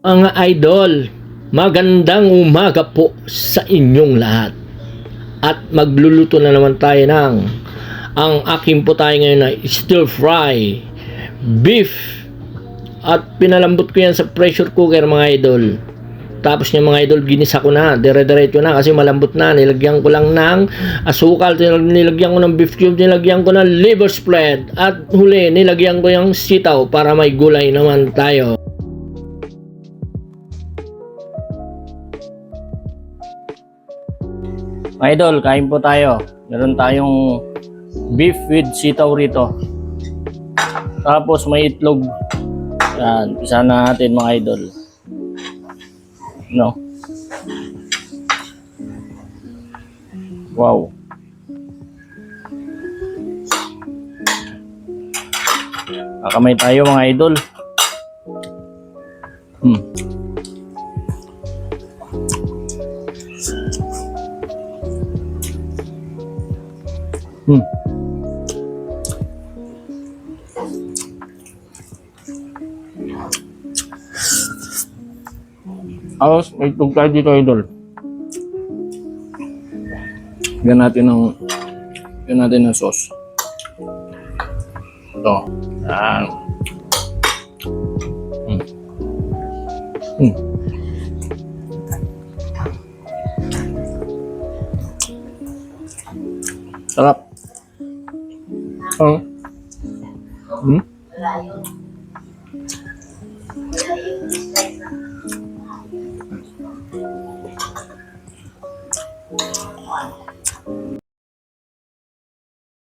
Mga idol, magandang umaga po sa inyong lahat. At magluluto na naman tayo ang aking po tayo ngayon na stir fry beef. At pinalambot ko yan sa pressure cooker mga idol. Tapos yung mga idol, ginisa ko na, dire-diretso na kasi malambot na. Nilagyan ko lang ng asukal, nilagyan ko ng beef cube, nilagyan ko ng liver spread. At huli, nilagyan ko yung sitaw para may gulay naman tayo. Mga idol, kain po tayo. Meron tayong beef with sitaw rito. Tapos may itlog. Yan, isa na natin mga idol. No. Wow. Kakamay tayo mga idol. Alos, may itlog tayo dito idol. Yan natin ng sauce. Ito. Yan. Sarap.